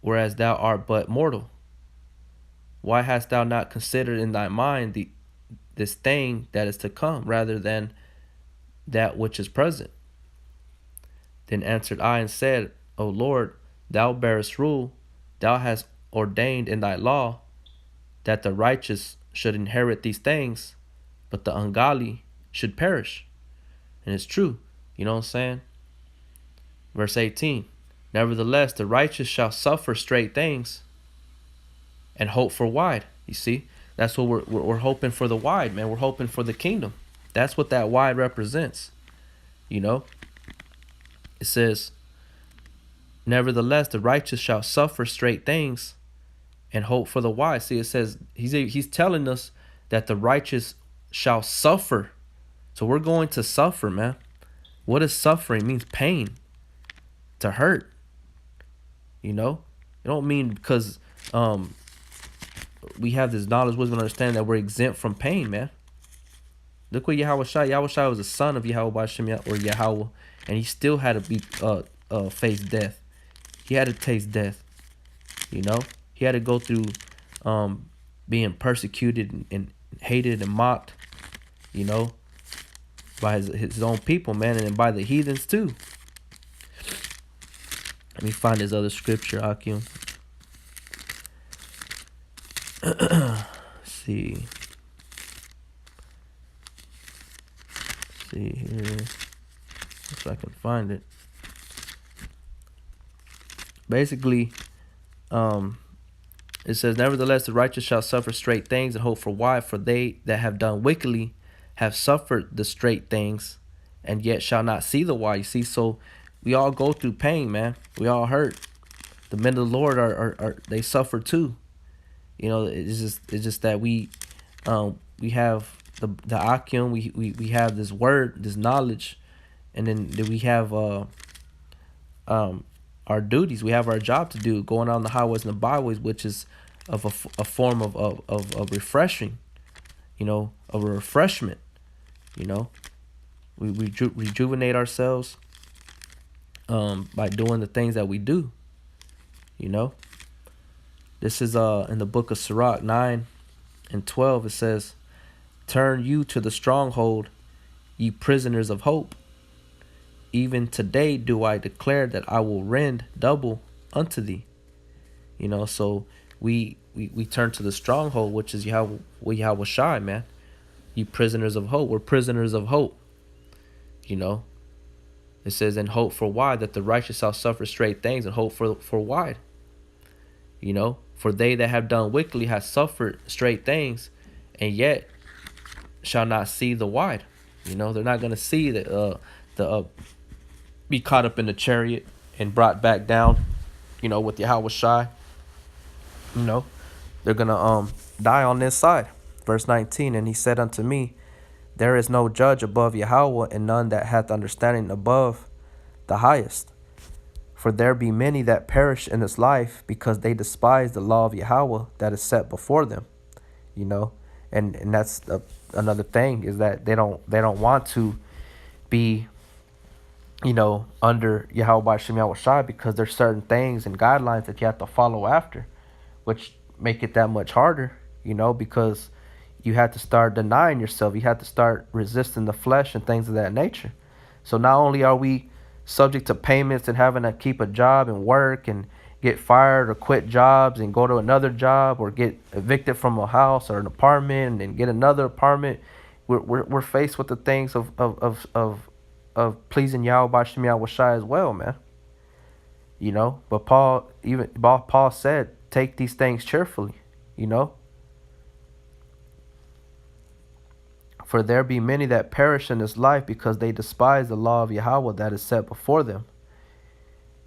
whereas thou art but mortal? Why hast thou not considered in thy mind this thing that is to come, rather than that which is present? Then answered I and said, O Lord, thou bearest rule, thou hast ordained in thy law that the righteous should inherit these things, but the ungodly should perish. And it's true. You know what I'm saying? Verse 18. Nevertheless, the righteous shall suffer straight things and hope for wide. You see? That's what we're hoping for, the wide, man. We're hoping for the kingdom. That's what that wide represents. You know? It says, nevertheless, the righteous shall suffer straight things and hope for the wide. See, it says he's telling us that the righteous shall suffer. So we're going to suffer, man. What is suffering? It means pain, to hurt. You know, it don't mean because we have this knowledge, wisdom, and understanding that we're exempt from pain, man. Look what Yahweh Shai was the son of Yahweh Bashem or Yahweh, and he still had to be face death. He had to taste death. You know, he had to go through being persecuted and hated and mocked. You know, by his own people, man, and by the heathens too. Let me find his other scripture, Akim. See. See here. If I can find it. Basically, it says, nevertheless, the righteous shall suffer straight things and hope for wide, for they that have done wickedly have suffered the straight things and yet shall not see the wide. You see, so we all go through pain, man. We all hurt. The men of the Lord are they suffer too. You know, it's just that we have the Akim, we have this word, this knowledge, and then we have our duties. We have our job to do, going on the highways and the byways, which is of a form of refreshing, you know, of a refreshment. You know, we rejuvenate ourselves by doing the things that we do. You know, this is in the book of Sirach 9 and 12. It says, turn you to the stronghold, ye prisoners of hope. Even today do I declare that I will rend double unto thee. You know, so we turn to the stronghold, which is Yahweh Shai, man. You prisoners of hope. We're prisoners of hope. You know, it says, and hope for wide, that the righteous shall suffer straight things, and hope for wide. You know, for they that have done wickedly have suffered straight things, and yet shall not see the wide. You know, they're not going to see the be caught up in the chariot and brought back down, you know, with Yahweh Shai. You know, they're going to die on this side. Verse 19, and he said unto me, there is no judge above Yahweh, and none that hath understanding above the highest. For there be many that perish in this life, because they despise the law of Yahweh that is set before them. You know, and that's another thing, is that they don't want to be, you know, under Yahweh by Shem Yahweh Shai, because there's certain things and guidelines that you have to follow after, which make it that much harder, you know, because you have to start denying yourself. You have to start resisting the flesh and things of that nature. So not only are we subject to payments and having to keep a job and work and get fired or quit jobs and go to another job, or get evicted from a house or an apartment and then get another apartment, we're faced with the things of pleasing Yahweh by Shem Yahweh Shai as well, man. You know, but Paul said, take these things cheerfully, you know. For there be many that perish in this life, because they despise the law of Yahweh that is set before them.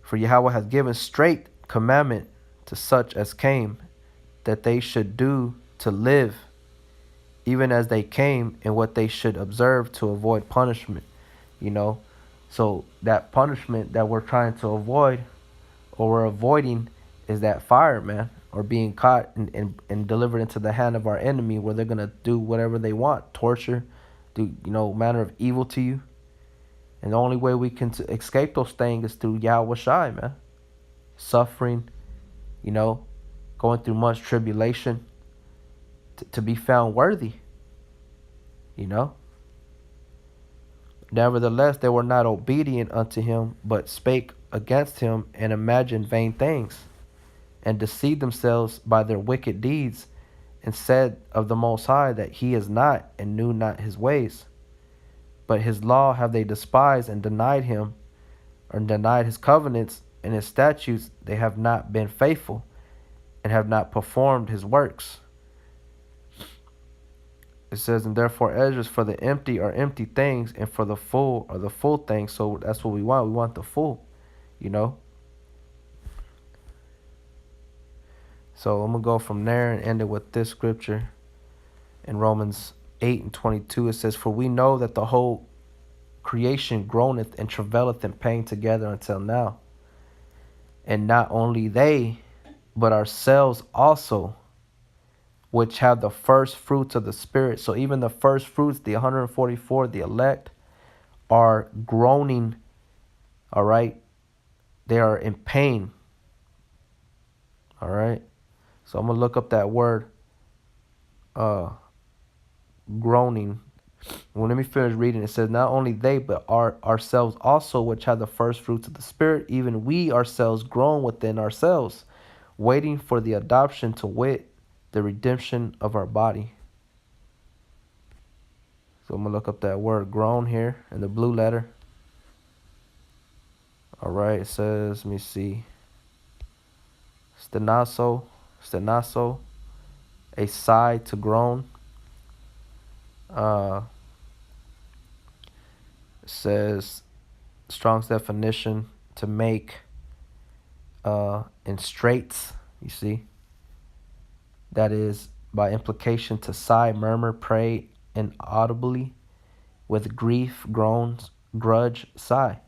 For Yahweh hath given straight commandment to such as came, that they should do to live, even as they came, and what they should observe to avoid punishment. You know, so that punishment that we're trying to avoid, or we're avoiding, is that fire, man, or being caught and delivered into the hand of our enemy, where they're going to do whatever they want, torture, do, you know, manner of evil to you. And the only way we can escape those things is through Yahweh Shai, man. Suffering, you know, going through much tribulation to be found worthy, you know. Nevertheless, they were not obedient unto him, but spake against him, and imagined vain things, and deceived themselves by their wicked deeds, and said of the Most High that he is not, and knew not his ways. But his law have they despised, and denied him, or denied his covenants, and his statutes they have not been faithful, and have not performed his works. It says, and therefore Esdras, for the empty are empty things, and for the full are the full things. So that's what we want. We want the full, you know. So I'm going to go from there and end it with this scripture. In Romans 8:22, it says, for we know that the whole creation groaneth and travaileth in pain together until now. And not only they, but ourselves also, which have the first fruits of the Spirit. So even the first fruits, the 144, the elect, are groaning, all right? They are in pain, all right? So I'm going to look up that word, groaning. Well, let me finish reading. It says, not only they, but ourselves also, which have the first fruits of the Spirit, even we ourselves groan within ourselves, waiting for the adoption, to wit, the redemption of our body. So I'm going to look up that word groan here in the blue letter. All right, it says, let me see. Stenazo, a sigh, to groan. It says, Strong's definition, to make in straits, you see. That is, by implication, to sigh, murmur, pray inaudibly, with grief, groans, grudge, sigh.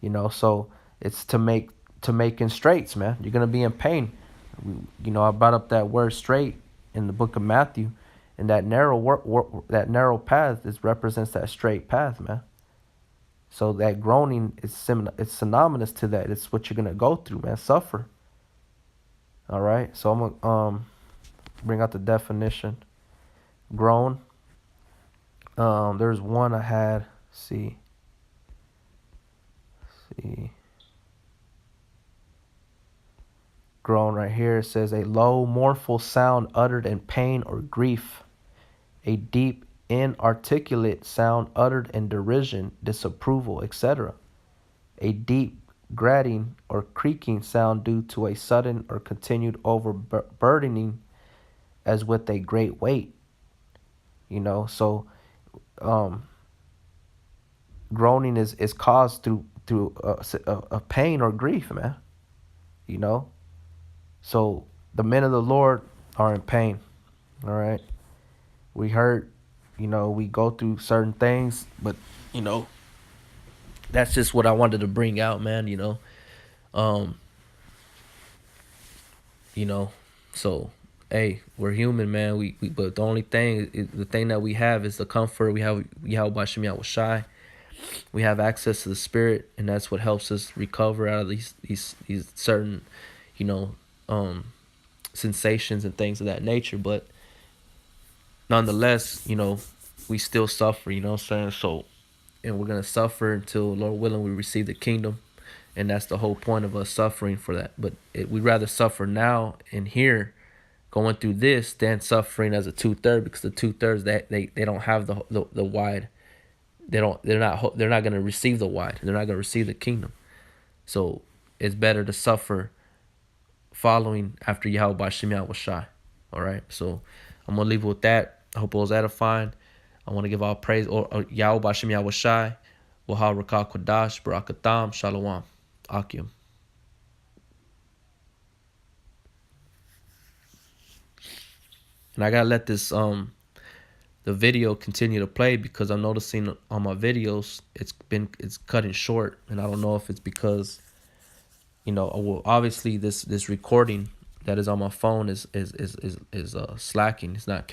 You know, so it's to make in straits, man. You're gonna be in pain. You know, I brought up that word straight in the book of Matthew, and that narrow path represents that straight path, man. So that groaning is it's synonymous to that. It's what you're gonna go through, man. Suffer. All right. So I'm gonna bring out the definition. Groan. There's one I had. See. Groan right here. It says a low, mournful sound uttered in pain or grief. A deep, inarticulate sound uttered in derision, disapproval, etc. A deep, grating or creaking sound due to a sudden or continued overburdening, as with a great weight. You know, so groaning is caused through a pain or grief, man. You know, so the men of the Lord are in pain. All right, we hurt. You know, we go through certain things, but you know, that's just what I wanted to bring out, man. You know, so hey, we're human, man. We but the only thing, the thing that we have is the comfort. We have Yahweh Shem Yahweh Shai. We have access to the Spirit, and that's what helps us recover out of these certain, you know, sensations and things of that nature. But nonetheless, you know, we still suffer. You know what I'm saying? So, and we're gonna suffer until, Lord willing, we receive the kingdom. And that's the whole point of us suffering for that. But we'd rather suffer now and here, going through this, than suffering as a 2/3, because the 2/3 they don't have the wide. They're not going to receive the wide. They're not going to receive the kingdom. So it's better to suffer following after Yahweh Shem Yahweh Shai. All right. So I'm gonna leave it with that. I hope it was edifying. I want to give all praise or Yahweh Shem Yahweh Shai, Wahal Rakah Kodash, Barakatam, Shalom. Akim. And I gotta let this the video continue to play, because I'm noticing on my videos it's cutting short, and I don't know if it's because, you know, well, obviously this recording that is on my phone is slacking. It's not